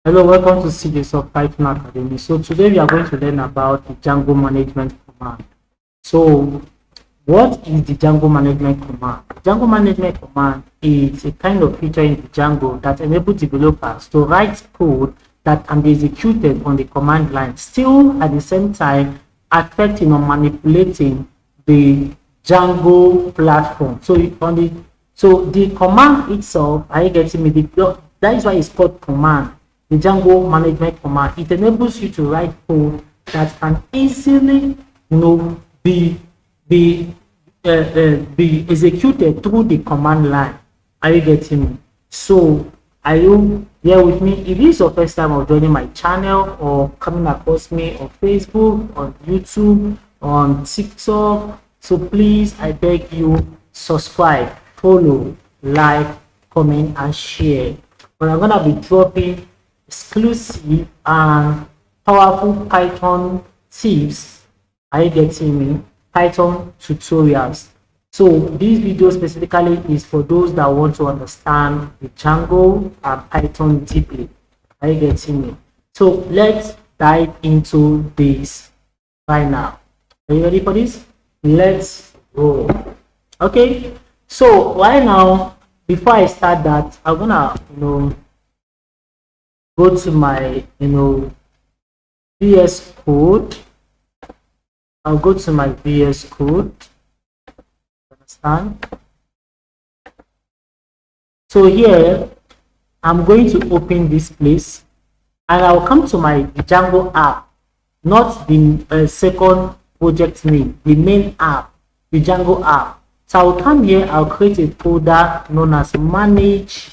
Hello, welcome to Cjsoft Python Academy. So today we are going to learn about the Django Management Command. So what is the Django Management Command? Django Management Command is a kind of feature in the Django that enables developers to write code that can be executed on the command line, still at the same time affecting or manipulating the Django platform. So the command itself, are you getting me? That is why it's called command. The Django Management Command, it enables you to write code that can easily, be executed through the command line. Are you getting me? So are you here with me? If this is your first time of joining my channel or coming across me on Facebook, on YouTube, on TikTok, so please, I beg you, subscribe, follow, like, comment, and share. But I'm gonna be dropping exclusive and powerful Python tips. Are you getting me? Python tutorials. So this video specifically is for those that want to understand the Django and Python deeply. Are you getting me? So let's dive into this right now. Are you ready for this? Let's go. Okay, so right now, before I start that, I'm gonna go to my VS Code. I'll go to my VS Code. Understand? So here I'm going to open this place and I'll come to my Django app, not the second project name, the main app, the Django app. So I'll come here, I'll create a folder known as management.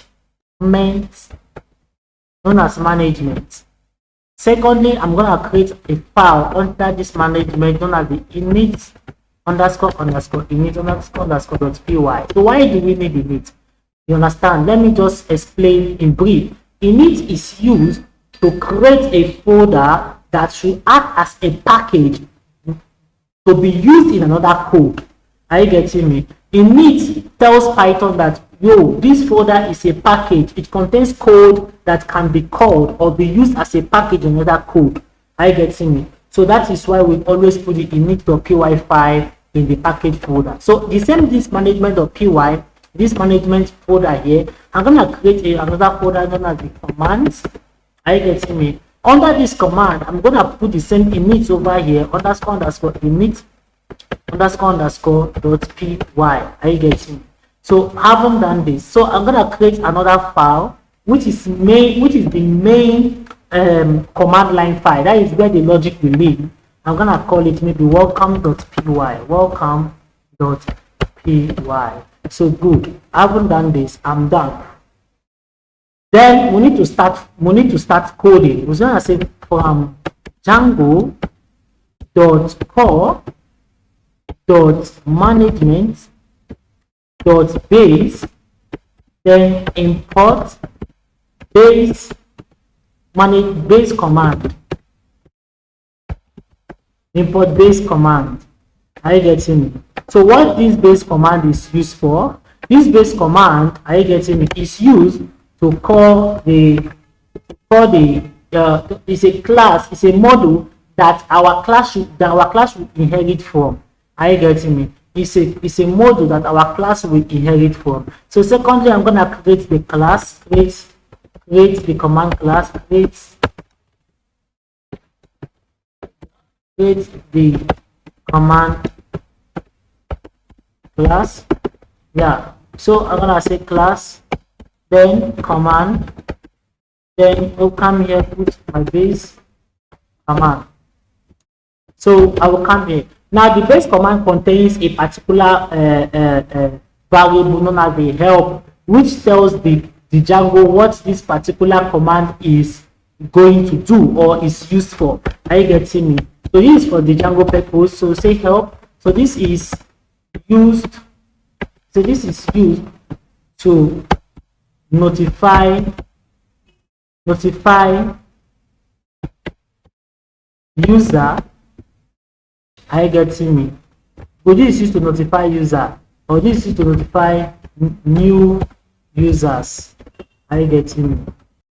Secondly, I'm going to create a file under this management known as the init_init_init_.py. So why do we need init? You understand? Let me just explain in brief. Init is used to create a folder that should act as a package to be used in another code. Are you getting me? Init tells Python that this folder is a package. It contains code that can be called or be used as a package in another code. Are you getting me? So that is why we always put the init.py file in the package folder. So the same this management.py, this management folder here, I'm gonna create another folder known as the commands. Are you getting me? Under this command, I'm gonna put the same init over here, _init_.py. Are you getting me? So I haven't done this, so I'm gonna create another file which is the main command line file. That is where the logic will live. I'm gonna call it maybe welcome.py. So good, I haven't done this, I'm done. Then we need to start coding. We're gonna say from Django.core.management.base, then import BaseCommand. Import BaseCommand. Are you getting me? So what this BaseCommand is used for? This BaseCommand, are you getting me, is used to call it's a class, it's a module that our class will inherit from. Are you getting me? It's a module that our class will inherit from. So secondly, I'm gonna create the class, create the command class, create the command class. Yeah, so I'm gonna say class, then command, then I'll come here, put my base command. So I will come here. Now the base command contains a particular variable known as the help, which tells the Django what this particular command is going to do or is used for. Are you getting me? So this is for the Django purpose. So say help. So this is used. So this is used to notify user. Are you getting me? So this is used to notify user, or this is to notify new users. Are you getting me?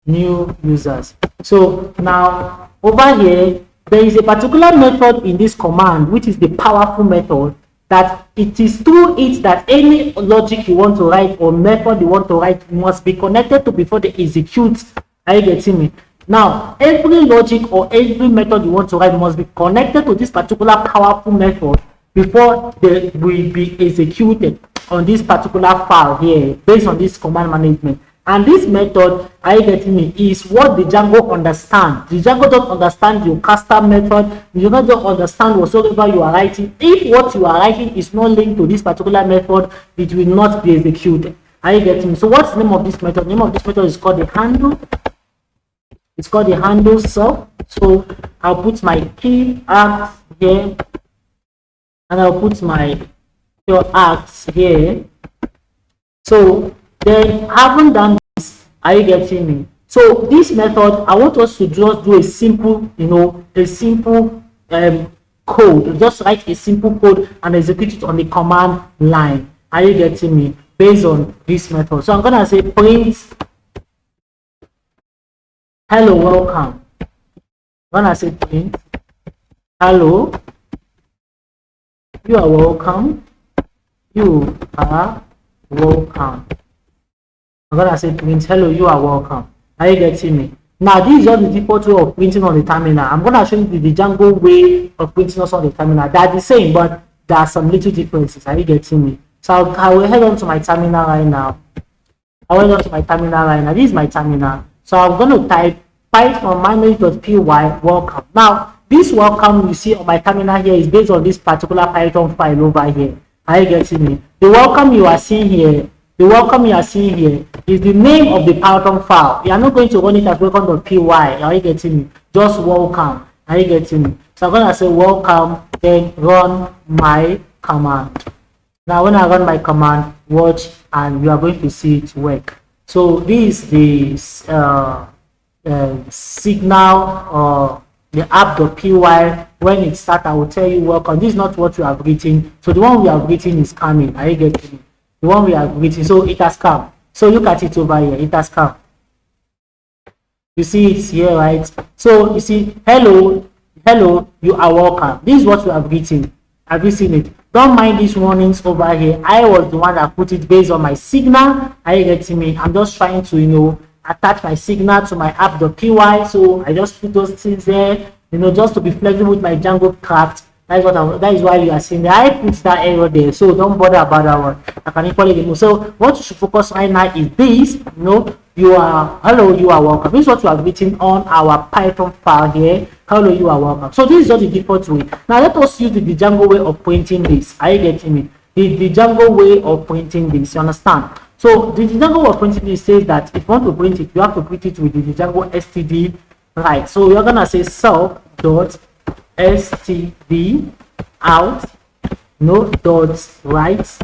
new users. So now over here, there is a particular method in this command, which is the powerful method, that it is through it that any logic you want to write or method you want to write must be connected to before they execute. Are you getting me? Now, every logic or every method you want to write must be connected to this particular powerful method before they will be executed on this particular file here based on this command management. And this method, are you getting me, is what the Django understands. The Django don't understand your custom method. You don't understand whatsoever you are writing. If what you are writing is not linked to this particular method, it will not be executed. Are you getting me? So what's the name of this method? The name of this method is called the handle. It's called the handle self. So I'll put my key acts here, and I'll put my acts here. So then, having done this, are you getting me? So this method, I want us to just do a simple, a simple code. Just write a simple code and execute it on the command line. Are you getting me? Based on this method. So I'm gonna say print hello, welcome. I'm gonna say print hello, you are welcome. You are welcome. I'm gonna say print hello, you are welcome. Are you getting me? Now this is just the default way of printing on the terminal. I'm gonna show you the Django way of printing also on the terminal. They're the same, but there are some little differences. Are you getting me? So I will head on to my terminal right now. This is my terminal. So I'm going to type Python manage.py welcome. Now this welcome you see on my terminal here is based on this particular Python file over here. Are you getting me? The welcome you are seeing here is the name of the Python file. You are not going to run it as welcome.py. Are you getting me? Just welcome. Are you getting me? So I'm going to say welcome, then run my command. Now when I run my command, watch, and you are going to see it work. So this is the signal or the app.py. When it starts, I will tell you welcome. This is not what you have written. So the one we have written is coming. Are you getting it? The one we have written, so it has come. So look at it over here. It has come. You see it's here, right? So you see, hello, you are welcome. This is what we have written. Have you seen it? Don't mind these warnings over here. I was the one that put it based on my signal. Are you getting me? I'm just trying to, attach my signal to my app.py. So I just put those things there, just to be flexible with my Django craft. That is why you are seeing that I put that error there. So don't bother about that one. I can equally remove. So what you should focus right now is this. You are hello, you are welcome. This is what you have written on our Python file here. Hello, you are welcome. So this is just the default way. Now let us use the Django way of printing this. Are you getting me? The Django way of printing this. You understand? So the Django way of printing this says that if you want to print it, you have to print it with the Django std write. So you're gonna say self.stdout.write.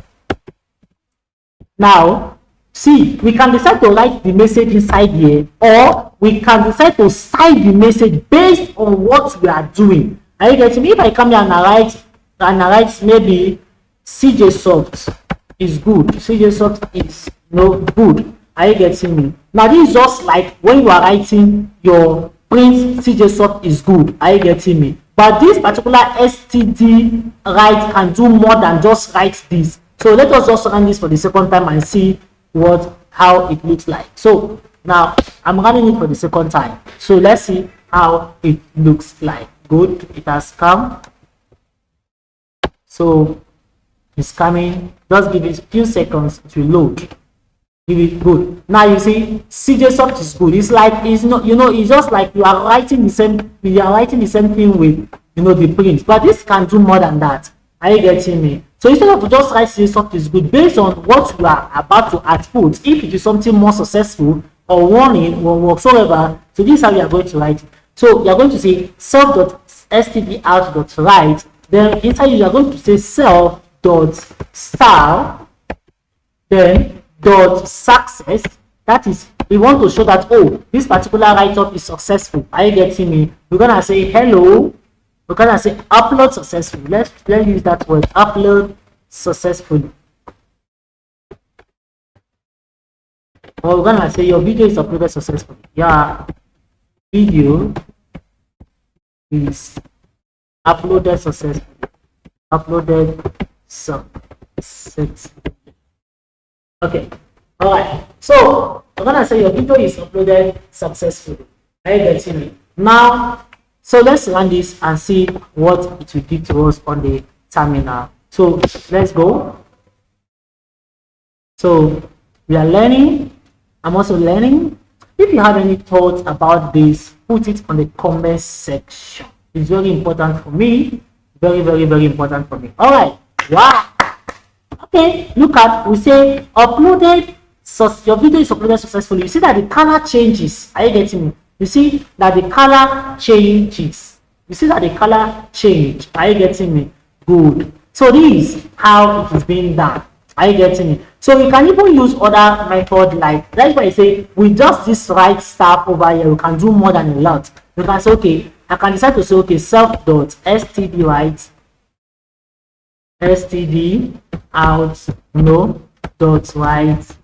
Now see, we can decide to write the message inside here, or we can decide to style the message based on what we are doing. Are you getting me? If I come here and I write maybe Cjsoft is good. Cjsoft is good. Are you getting me? Now this is just like when you are writing your print Cjsoft is good. Are you getting me? But this particular std write can do more than just write this. So let us just run this for the second time and see how it looks like. So now I'm running it for the second time. So let's see how it looks like. Good, it has come. So it's coming. Just give it a few seconds to load. Give it good. Now you see Cjsoft is good. It's like it's just like you are writing the same thing with the print, but this can do more than that. Are you getting me? So instead of just write Cjsoft is good based on what you are about to output, if it is something more successful or warning or whatsoever, so this is how you are going to write it. So you are going to say self.stdout.write, then inside you are going to say self.style, then .success. That is, we want to show that this particular write-up is successful. Are you getting me? We're gonna say hello. We're gonna say upload successfully. Let's use that word, upload successfully. or we're gonna say your video is uploaded successfully. Your video is uploaded successfully. Uploaded successfully. Okay. All right. So I'm gonna say your video is uploaded successfully. Are you getting me? Now, so let's run this and see what it will do to us on the terminal. So let's go. So we are learning. I'm also learning. If you have any thoughts about this, put it on the comment section. It's very important for me. Very, very, very important for me. All right. Wow. Okay. Look at, we say uploaded. So your video is uploaded successfully. You see that the color changes. Are you getting me? You see that the color changes. You see that the color change. Are you getting me? Good. So this is how it is being done. Are you getting me? So we can even use other method, like that's why I say with just this right step over here, we can do more than a lot. You can say, okay, I can decide to say, okay, self.stdout.write, .write,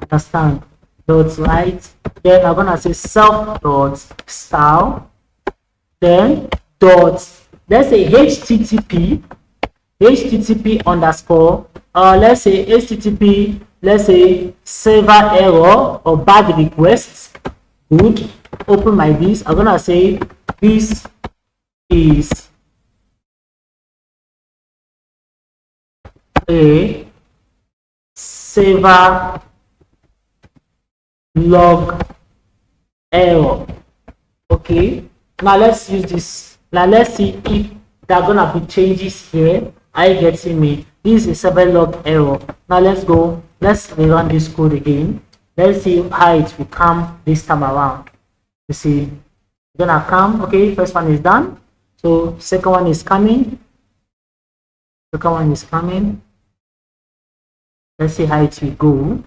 understand, .write. Then I'm gonna say self.style. Then let's say http underscore, let's say http, let's say server error or bad requests. Good. Open my this. I'm gonna say this is a server log error. Okay. Now let's use this. Now let's see if there are gonna be changes here. Are you getting me? This is a server log error. Now let's go. Let's rerun this code again. Let's see how it will come this time around. You see, gonna come. Okay, first one is done. So second one is coming. Second one is coming. Let's see how it will go.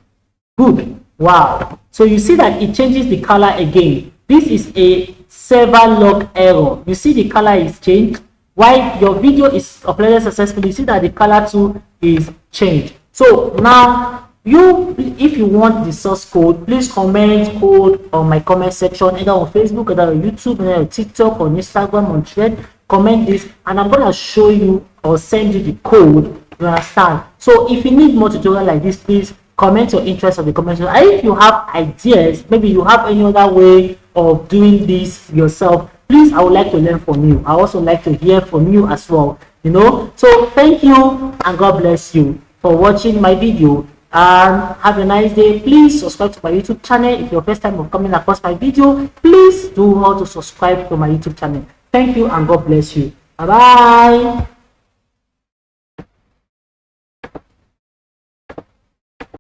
Good. Wow. So you see that it changes the color again. This is a server log error. You see the color is changed. While your video is uploaded successfully, you see that the color too is changed. So now if you want the source code, please comment code on my comment section, either on Facebook, either on YouTube, either on TikTok, on Instagram, on Thread. Comment this and I'm gonna show you or send you the code. You understand? So if you need more tutorial like this, please comment your interest on the comment section. And if you have ideas, maybe you have any other way of doing this yourself, please, I would like to learn from you. I also like to hear from you as well, you know. So thank you and God bless you for watching my video, and have a nice day. Please subscribe to my YouTube channel. If you're first time of coming across my video, please do how to subscribe to my YouTube channel. Thank you and God bless you. Bye bye.